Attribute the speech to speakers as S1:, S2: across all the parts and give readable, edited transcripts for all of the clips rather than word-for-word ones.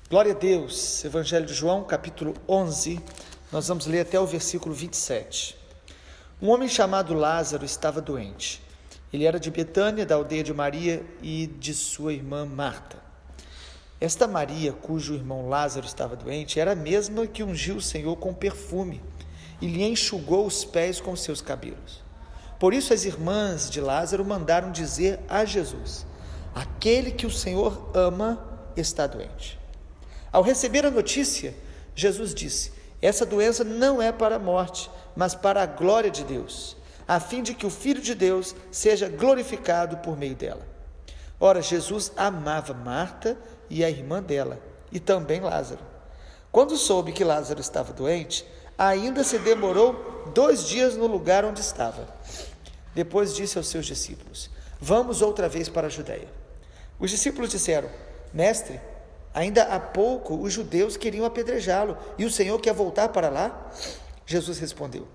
S1: Glória a Deus, Evangelho de João, capítulo 11, nós vamos ler até o versículo 27. Um homem chamado Lázaro estava doente. Ele era de Betânia, da aldeia de Maria e de sua irmã Marta. Esta Maria, cujo irmão Lázaro estava doente, era a mesma que ungiu o Senhor com perfume e lhe enxugou os pés com seus cabelos. Por isso as irmãs de Lázaro mandaram dizer a Jesus: aquele que o Senhor ama está doente. Ao receber a notícia, Jesus disse: essa doença não é para a morte, mas para a glória de Deus, a fim de que o Filho de Deus seja glorificado por meio dela. Ora, Jesus amava Marta e a irmã dela, e também Lázaro. Quando soube que Lázaro estava doente, ainda se demorou 2 dias no lugar onde estava. Depois disse aos seus discípulos: vamos outra vez para a Judeia. Os discípulos disseram: Mestre, ainda há pouco os judeus queriam apedrejá-lo, e o Senhor quer voltar para lá? Jesus respondeu: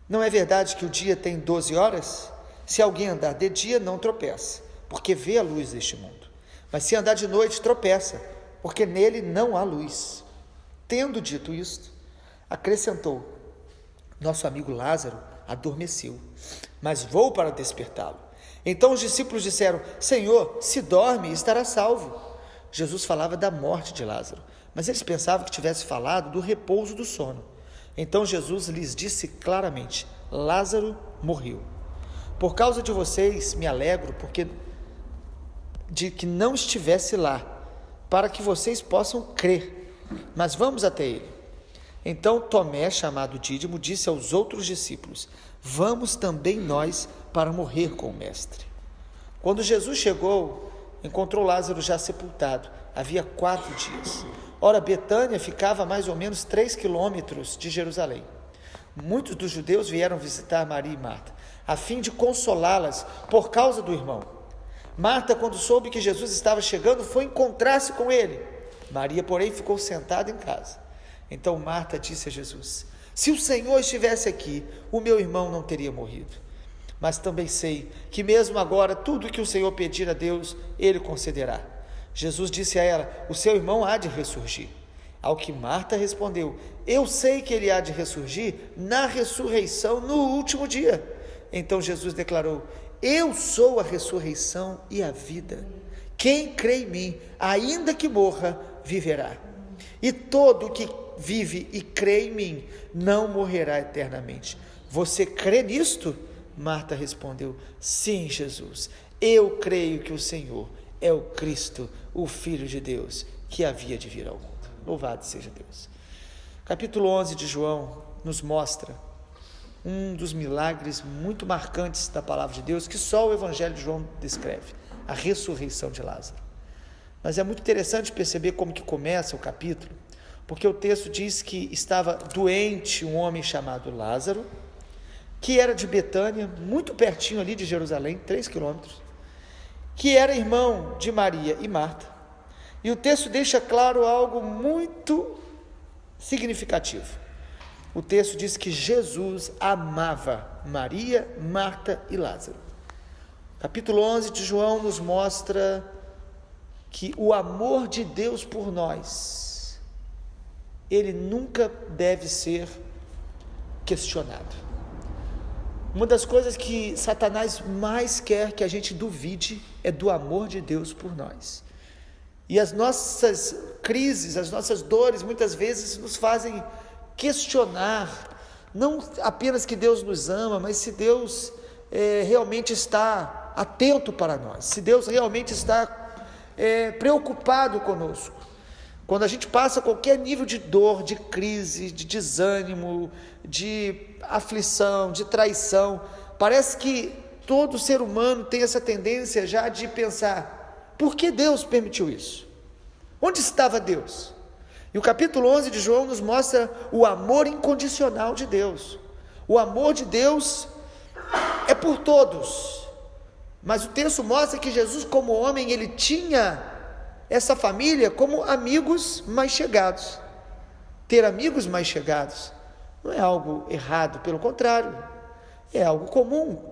S1: não é verdade que o dia tem 12 horas? Se alguém andar de dia, não tropeça, porque vê a luz deste mundo. Mas se andar de noite, tropeça, porque nele não há luz. Tendo dito isto, acrescentou: nosso amigo Lázaro adormeceu, mas vou para despertá-lo. Então os discípulos disseram: Senhor, se dorme, estará salvo. Jesus falava da morte de Lázaro, mas eles pensavam que tivesse falado do repouso do sono. Então Jesus lhes disse claramente: Lázaro morreu. Por causa de vocês me alegro, porque de que não estivesse lá, para que vocês possam crer. Mas vamos até ele. Então Tomé, chamado Dídimo, disse aos outros discípulos: vamos também nós para morrer com o mestre. Quando Jesus chegou, encontrou Lázaro já sepultado, havia 4 dias. Ora, Betânia ficava a mais ou menos 3 quilômetros de Jerusalém. Muitos dos judeus vieram visitar Maria e Marta, a fim de consolá-las por causa do irmão. Marta, quando soube que Jesus estava chegando, foi encontrar-se com ele. Maria, porém, ficou sentada em casa. Então Marta disse a Jesus: se o Senhor estivesse aqui, o meu irmão não teria morrido. Mas também sei que mesmo agora, tudo que o Senhor pedir a Deus, Ele concederá. Jesus disse a ela: o seu irmão há de ressurgir. Ao que Marta respondeu: eu sei que ele há de ressurgir na ressurreição no último dia. Então Jesus declarou: eu sou a ressurreição e a vida. Quem crê em mim, ainda que morra, viverá. E todo que vive e crê em mim, não morrerá eternamente. Você crê nisto? Marta respondeu: sim, Jesus, eu creio que o Senhor é o Cristo, o Filho de Deus, que havia de vir ao mundo. Louvado seja Deus. Capítulo 11 de João nos mostra um dos milagres muito marcantes da palavra de Deus, que só o Evangelho de João descreve: a ressurreição de Lázaro. Mas é muito interessante perceber como que começa o capítulo, porque o texto diz que estava doente um homem chamado Lázaro, que era de Betânia, muito pertinho ali de Jerusalém, 3 quilômetros, que era irmão de Maria e Marta. E o texto deixa claro algo muito significativo. O texto diz que Jesus amava Maria, Marta e Lázaro. Capítulo 11 de João nos mostra que o amor de Deus por nós, ele nunca deve ser questionado. Uma das coisas que Satanás mais quer que a gente duvide é do amor de Deus por nós. E as nossas crises, as nossas dores, muitas vezes nos fazem questionar, não apenas que Deus nos ama, mas se Deus realmente está atento para nós, se Deus realmente está preocupado conosco. Quando a gente passa qualquer nível de dor, de crise, de desânimo, de aflição, de traição, parece que todo ser humano tem essa tendência já de pensar: por que Deus permitiu isso? Onde estava Deus? E o capítulo 11 de João nos mostra o amor incondicional de Deus. O amor de Deus é por todos, mas o texto mostra que Jesus, como homem, ele tinha essa família como amigos mais chegados. Ter amigos mais chegados não é algo errado, pelo contrário, é algo comum.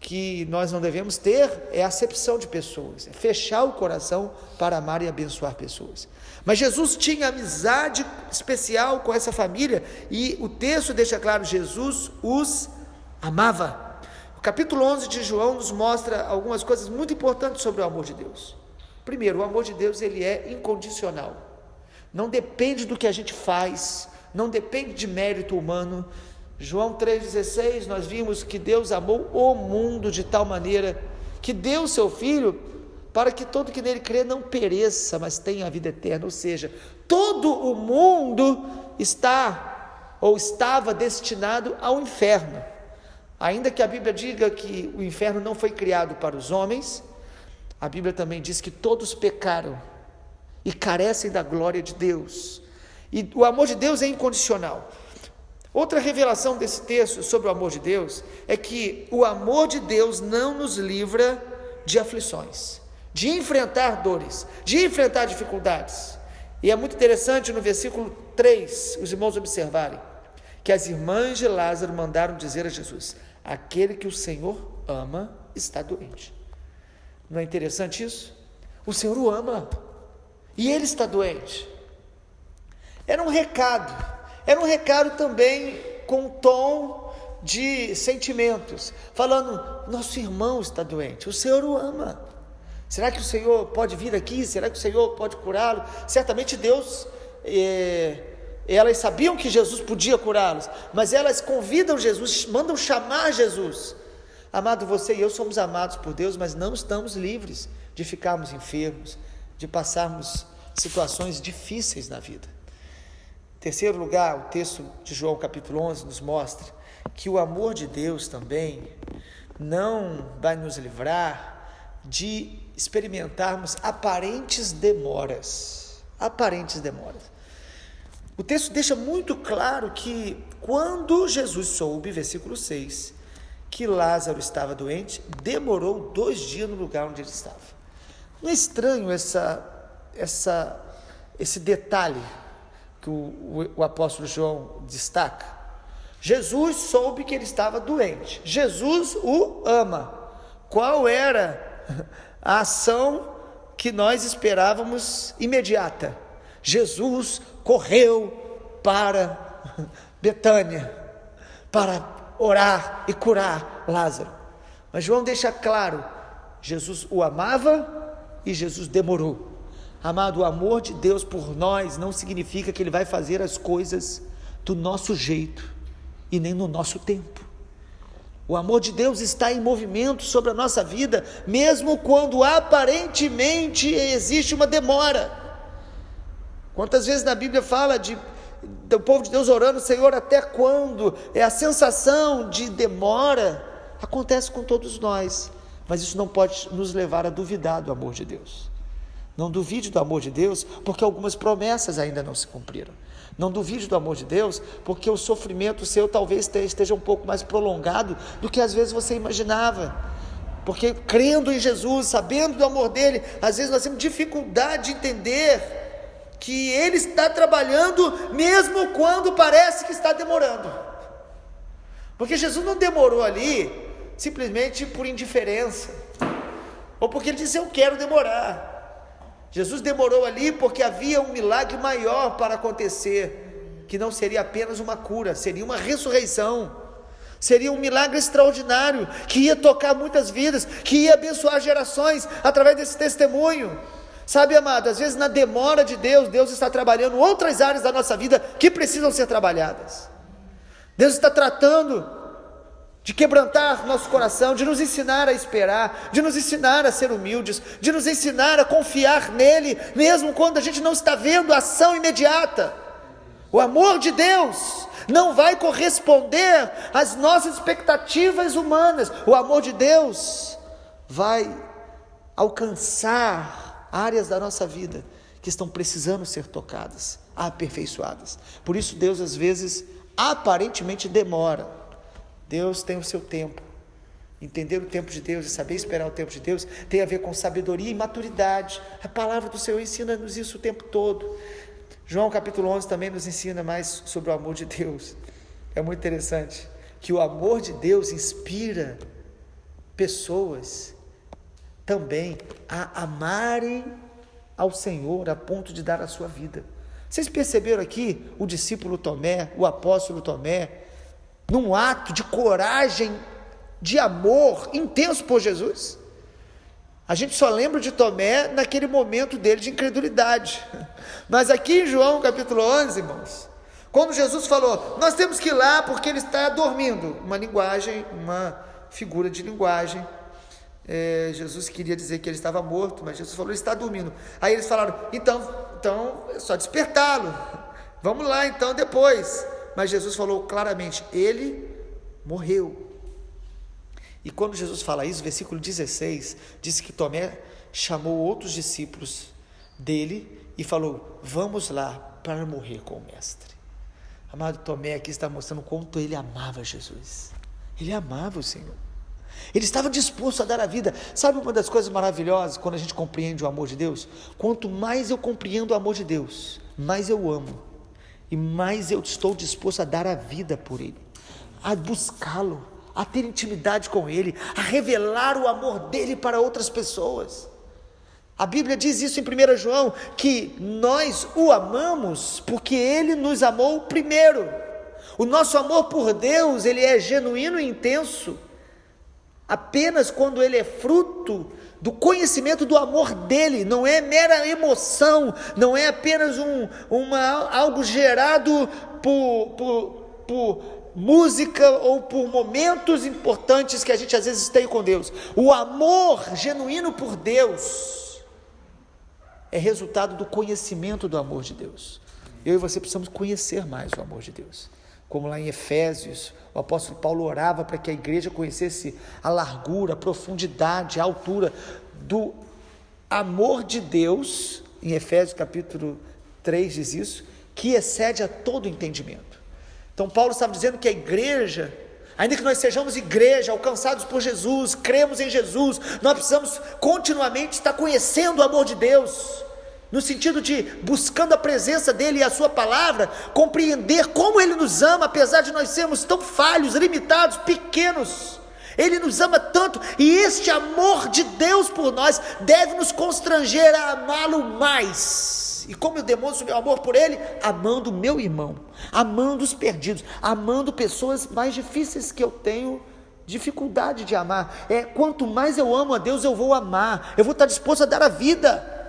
S1: que nós não devemos ter é a acepção de pessoas, é fechar o coração para amar e abençoar pessoas. Mas Jesus tinha amizade especial com essa família, e o texto deixa claro, Jesus os amava. O capítulo 11 de João nos mostra algumas coisas muito importantes sobre o amor de Deus. Primeiro, o amor de Deus, ele é incondicional, não depende do que a gente faz, não depende de mérito humano. João 3,16, nós vimos que Deus amou o mundo de tal maneira que deu o seu Filho para que todo que nele crê não pereça, mas tenha a vida eterna. Ou seja, todo o mundo está ou estava destinado ao inferno. Ainda que a Bíblia diga que o inferno não foi criado para os homens, a Bíblia também diz que todos pecaram e carecem da glória de Deus. E o amor de Deus é incondicional. Outra revelação desse texto sobre o amor de Deus é que o amor de Deus não nos livra de aflições, de enfrentar dores, de enfrentar dificuldades. E é muito interessante no versículo 3, os irmãos observarem, que as irmãs de Lázaro mandaram dizer a Jesus: aquele que o Senhor ama está doente. Não é interessante isso? O Senhor o ama e ele está doente. Era um recado também com um tom de sentimentos, falando: nosso irmão está doente, o Senhor o ama. Será que o Senhor pode vir aqui? Será que o Senhor pode curá-lo? Certamente Deus, elas sabiam que Jesus podia curá-los, mas elas convidam Jesus, mandam chamar Jesus. Amado, você e eu somos amados por Deus, mas não estamos livres de ficarmos enfermos, de passarmos situações difíceis na vida. Em terceiro lugar, o texto de João capítulo 11 nos mostra que o amor de Deus também não vai nos livrar de experimentarmos aparentes demoras. O texto deixa muito claro que quando Jesus soube, versículo 6, que Lázaro estava doente, demorou 2 dias no lugar onde ele estava. Não é estranho esse detalhe que o apóstolo João destaca? Jesus soube que ele estava doente, Jesus o ama. Qual era a ação que nós esperávamos imediata? Jesus correu para Betânia para orar e curar Lázaro. Mas João deixa claro, Jesus o amava e Jesus demorou. Amado, o amor de Deus por nós não significa que ele vai fazer as coisas do nosso jeito e nem no nosso tempo. O amor de Deus está em movimento sobre a nossa vida, mesmo quando aparentemente existe uma demora. Quantas vezes na Bíblia fala do povo de Deus orando: Senhor, até quando? É a sensação de demora, acontece com todos nós, mas isso não pode nos levar a duvidar do amor de Deus. Não duvide do amor de Deus, porque algumas promessas ainda não se cumpriram. Não duvide do amor de Deus, porque o sofrimento seu talvez esteja um pouco mais prolongado do que às vezes você imaginava. Porque crendo em Jesus, sabendo do amor dele, às vezes nós temos dificuldade de entender que ele está trabalhando mesmo quando parece que está demorando. Porque Jesus não demorou ali simplesmente por indiferença, ou porque ele disse: eu quero demorar. Jesus demorou ali porque havia um milagre maior para acontecer, que não seria apenas uma cura, seria uma ressurreição, seria um milagre extraordinário, que ia tocar muitas vidas, que ia abençoar gerações através desse testemunho. Sabe, amado, às vezes na demora de Deus, Deus está trabalhando outras áreas da nossa vida que precisam ser trabalhadas. Deus está tratando de quebrantar nosso coração, de nos ensinar a esperar, de nos ensinar a ser humildes, de nos ensinar a confiar nele, mesmo quando a gente não está vendo a ação imediata. O amor de Deus não vai corresponder às nossas expectativas humanas. O amor de Deus vai alcançar áreas da nossa vida que estão precisando ser tocadas, aperfeiçoadas. Por isso Deus às vezes aparentemente demora. Deus tem o seu tempo. Entender o tempo de Deus e saber esperar o tempo de Deus tem a ver com sabedoria e maturidade. A palavra do Senhor ensina-nos isso o tempo todo. João capítulo 11 também nos ensina mais sobre o amor de Deus. É muito interessante que o amor de Deus inspira pessoas também a amarem ao Senhor a ponto de dar a sua vida. Vocês perceberam aqui o discípulo Tomé, o apóstolo Tomé, num ato de coragem, de amor intenso por Jesus? A gente só lembra de Tomé naquele momento dele de incredulidade. Mas aqui em João capítulo 11, irmãos, quando Jesus falou, nós temos que ir lá porque ele está dormindo, uma figura de linguagem, Jesus queria dizer que ele estava morto, mas Jesus falou, ele está dormindo. Aí eles falaram, então é só despertá-lo, vamos lá então depois. Mas Jesus falou claramente, ele morreu. E quando Jesus fala isso, versículo 16, diz que Tomé chamou outros discípulos dele e falou, vamos lá para morrer com o mestre. Amado, Tomé aqui está mostrando o quanto ele amava Jesus. Ele amava o Senhor. Ele estava disposto a dar a vida. Sabe uma das coisas maravilhosas quando a gente compreende o amor de Deus? Quanto mais eu compreendo o amor de Deus, mais eu amo. E mais eu estou disposto a dar a vida por Ele, a buscá-lo, a ter intimidade com Ele, a revelar o amor dEle para outras pessoas. A Bíblia diz isso em 1 João, que nós o amamos porque Ele nos amou primeiro. O nosso amor por Deus, ele é genuíno e intenso, apenas quando ele é fruto do conhecimento do amor dEle, não é mera emoção, não é apenas algo gerado por música ou por momentos importantes que a gente às vezes tem com Deus. O amor genuíno por Deus é resultado do conhecimento do amor de Deus. Eu e você precisamos conhecer mais o amor de Deus. Como lá em Efésios, o apóstolo Paulo orava para que a igreja conhecesse a largura, a profundidade, a altura do amor de Deus, em Efésios capítulo 3 diz isso, que excede a todo entendimento. Então Paulo estava dizendo que a igreja, ainda que nós sejamos igreja, alcançados por Jesus, cremos em Jesus, nós precisamos continuamente estar conhecendo o amor de Deus, no sentido de buscando a presença dEle e a sua palavra, compreender como Ele nos ama, apesar de nós sermos tão falhos, limitados, pequenos. Ele nos ama tanto, e este amor de Deus por nós deve nos constranger a amá-lo mais. E como eu demonstro meu amor por Ele? Amando o meu irmão, amando os perdidos, amando pessoas mais difíceis que eu tenho dificuldade de amar. Quanto mais eu amo a Deus, eu vou amar, eu vou estar disposto a dar a vida.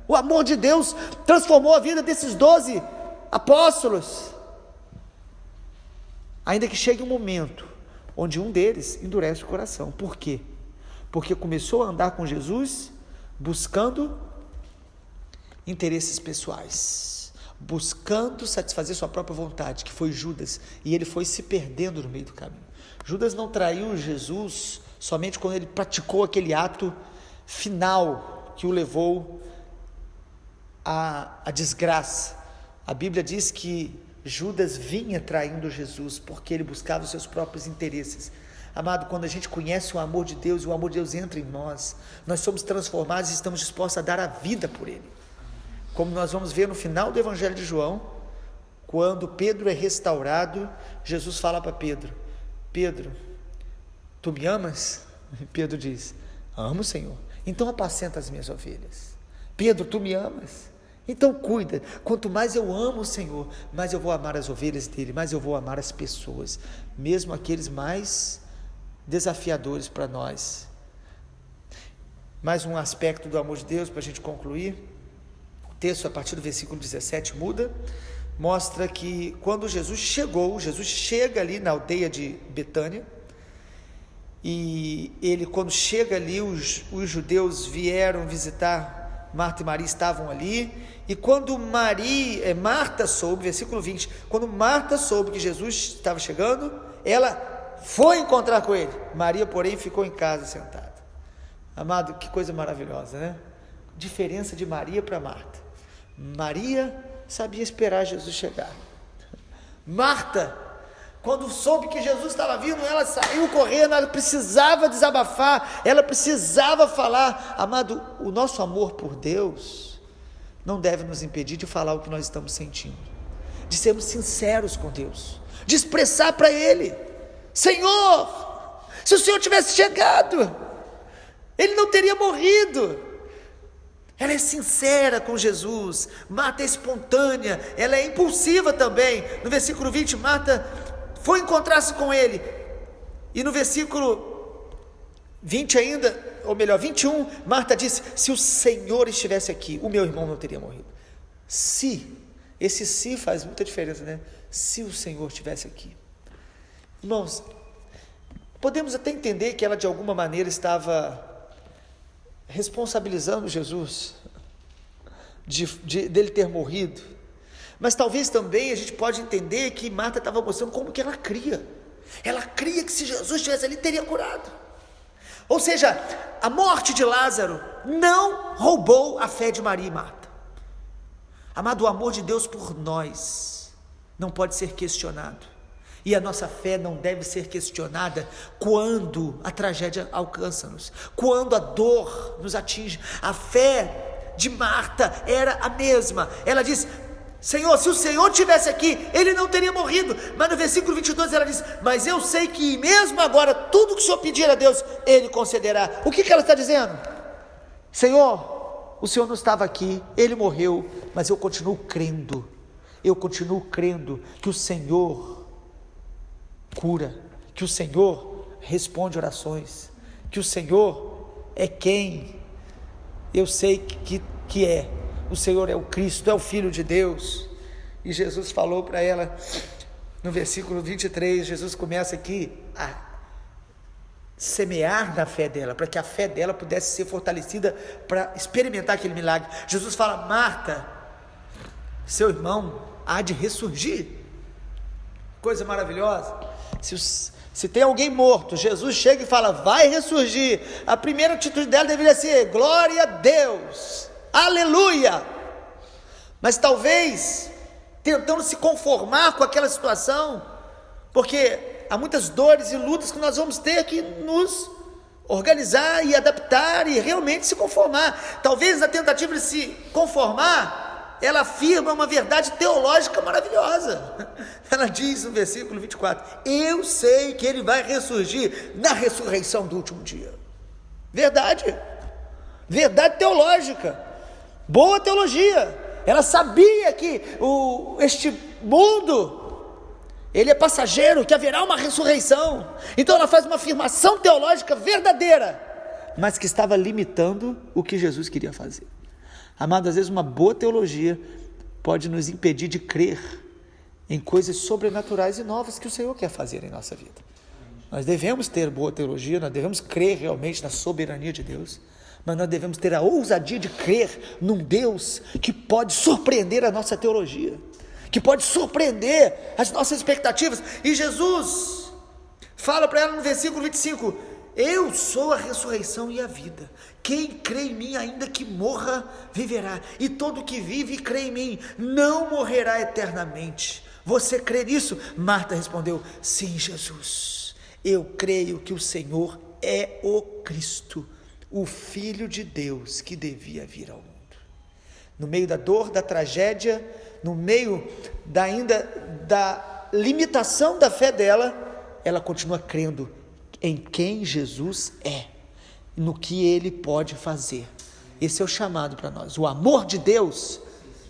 S1: O amor de Deus transformou a vida desses 12 apóstolos, ainda que chegue um momento onde um deles endurece o coração. Por quê? Porque começou a andar com Jesus buscando interesses pessoais, buscando satisfazer sua própria vontade, que foi Judas, e ele foi se perdendo no meio do caminho. Judas não traiu Jesus somente quando ele praticou aquele ato final que o levou à desgraça. A Bíblia diz que Judas vinha traindo Jesus porque ele buscava os seus próprios interesses. Amado, quando a gente conhece o amor de Deus e o amor de Deus entra em nós, nós somos transformados e estamos dispostos a dar a vida por Ele. Como nós vamos ver no final do Evangelho de João, quando Pedro é restaurado, Jesus fala para Pedro, Pedro, tu me amas? Pedro diz, amo, Senhor, então apacenta as minhas ovelhas. Pedro, tu me amas? Então cuida, quanto mais eu amo o Senhor, mais eu vou amar as ovelhas dele, mais eu vou amar as pessoas, mesmo aqueles mais desafiadores para nós. Mais um aspecto do amor de Deus para a gente concluir. O texto a partir do versículo 17 muda, mostra que quando Jesus chega ali na aldeia de Betânia, e ele, quando chega ali, os judeus vieram visitar Marta e Maria, estavam ali, e quando Marta soube, versículo 20, quando Marta soube que Jesus estava chegando, ela foi encontrar com ele. Maria, porém, ficou em casa sentada. Amado, que coisa maravilhosa, né? Diferença de Maria para Marta. Maria sabia esperar Jesus chegar. Marta, quando soube que Jesus estava vindo, ela saiu correndo, ela precisava desabafar, ela precisava falar. Amado, o nosso amor por Deus não deve nos impedir de falar o que nós estamos sentindo, de sermos sinceros com Deus, de expressar para Ele, Senhor, Se o Senhor tivesse chegado, ele não teria morrido. Ela é sincera com Jesus. Marta é espontânea, ela é impulsiva também. No versículo 20, Marta foi encontrar-se com ele. E no versículo 20 ainda, ou melhor, 21, Marta disse: se o Senhor estivesse aqui, o meu irmão não teria morrido. Se, esse se faz muita diferença, né? Se o Senhor estivesse aqui. Irmãos, podemos até entender que ela de alguma maneira estava responsabilizando Jesus dele ter morrido, mas talvez também a gente pode entender que Marta estava mostrando como que ela cria que se Jesus estivesse ali, teria curado. Ou seja, a morte de Lázaro não roubou a fé de Maria e Marta. Amado, o amor de Deus por nós não pode ser questionado, e a nossa fé não deve ser questionada quando a tragédia alcança-nos, quando a dor nos atinge. A fé de Marta era a mesma. Ela diz: Senhor, se o Senhor estivesse aqui, ele não teria morrido. Mas no versículo 22 ela diz: mas eu sei que mesmo agora, tudo que o Senhor pedir a Deus, ele concederá. O que ela está dizendo? Senhor, o Senhor não estava aqui, ele morreu, mas eu continuo crendo que o Senhor cura, que o Senhor responde orações, que o Senhor é quem eu sei que é. O Senhor é o Cristo, é o Filho de Deus. E Jesus falou para ela, no versículo 23, Jesus começa aqui a semear na fé dela, para que a fé dela pudesse ser fortalecida para experimentar aquele milagre. Jesus fala: Marta, seu irmão há de ressurgir. Coisa maravilhosa. Se tem alguém morto, Jesus chega e fala: vai ressurgir. A primeira atitude dela deveria ser: glória a Deus, aleluia. Mas talvez tentando se conformar com aquela situação, porque há muitas dores e lutas que nós vamos ter que nos organizar e adaptar e realmente se conformar. Talvez na tentativa de se conformar, ela afirma uma verdade teológica maravilhosa. Ela diz no versículo 24: eu sei que ele vai ressurgir na ressurreição do último dia. Verdade teológica, boa teologia. Ela sabia que este mundo, ele é passageiro, que haverá uma ressurreição. Então ela faz uma afirmação teológica verdadeira, mas que estava limitando o que Jesus queria fazer. Amado, às vezes uma boa teologia pode nos impedir de crer em coisas sobrenaturais e novas que o Senhor quer fazer em nossa vida. Nós devemos ter boa teologia, nós devemos crer realmente na soberania de Deus, mas nós devemos ter a ousadia de crer num Deus que pode surpreender a nossa teologia, que pode surpreender as nossas expectativas. E Jesus fala para ela no versículo 25: eu sou a ressurreição e a vida. Quem crê em mim, ainda que morra, viverá. E todo que vive e crê em mim não morrerá eternamente. Você crê nisso? Marta respondeu: sim, Jesus. Eu creio que o Senhor é o Cristo, o Filho de Deus que devia vir ao mundo. No meio da dor, da tragédia, no meio da limitação da fé dela, ela continua crendo em quem Jesus é, no que Ele pode fazer. Esse é o chamado para nós. O amor de Deus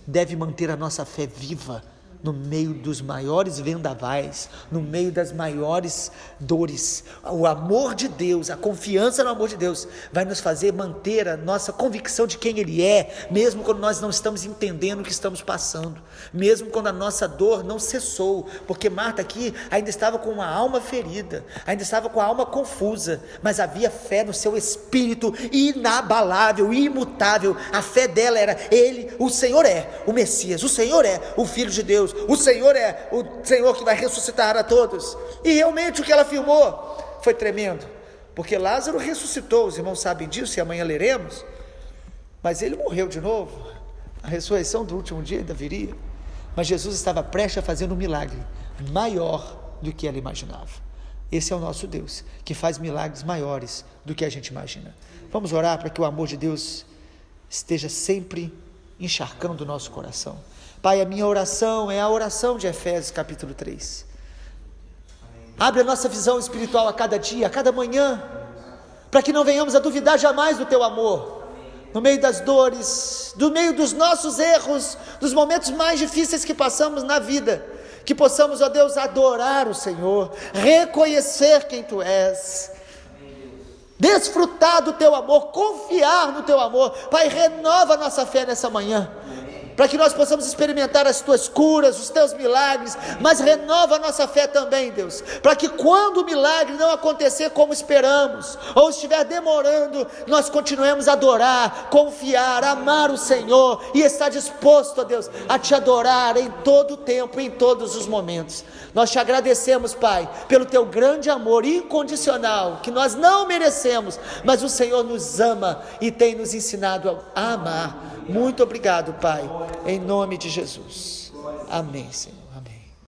S1: deve manter a nossa fé viva no meio dos maiores vendavais, no meio das maiores dores. O amor de Deus, a confiança no amor de Deus vai nos fazer manter a nossa convicção de quem Ele é, mesmo quando nós não estamos entendendo o que estamos passando, mesmo quando a nossa dor não cessou, porque Marta aqui ainda estava com uma alma ferida, ainda estava com a alma confusa, mas havia fé no seu espírito inabalável, imutável. A fé dela era: Ele, o Senhor é o Messias, o Senhor é o Filho de Deus, o Senhor é o Senhor que vai ressuscitar a todos. E realmente o que ela afirmou foi tremendo, porque Lázaro ressuscitou, os irmãos sabem disso e amanhã leremos, mas ele morreu de novo. A ressurreição do último dia ainda viria, mas Jesus estava prestes a fazer um milagre maior do que ela imaginava. Esse é o nosso Deus, que faz milagres maiores do que a gente imagina. Vamos orar para que o amor de Deus esteja sempre encharcando o nosso coração. Pai, a minha oração é a oração de Efésios capítulo 3. Abre a nossa visão espiritual a cada dia, a cada manhã, para que não venhamos a duvidar jamais do teu amor, no meio das dores, no meio dos nossos erros, dos momentos mais difíceis que passamos na vida, que possamos, ó Deus, adorar o Senhor, reconhecer quem Tu és, desfrutar do Teu amor, confiar no Teu amor. Pai, renova a nossa fé nessa manhã, para que nós possamos experimentar as Tuas curas, os Teus milagres, mas renova a nossa fé também, Deus, para que quando o milagre não acontecer como esperamos, ou estiver demorando, nós continuemos a adorar, confiar, amar o Senhor, e estar disposto, ó Deus, a Te adorar em todo o tempo, em todos os momentos. Nós Te agradecemos, Pai, pelo Teu grande amor incondicional, que nós não merecemos, mas o Senhor nos ama e tem nos ensinado a amar. Muito obrigado, Pai, em nome de Jesus. Amém, Senhor.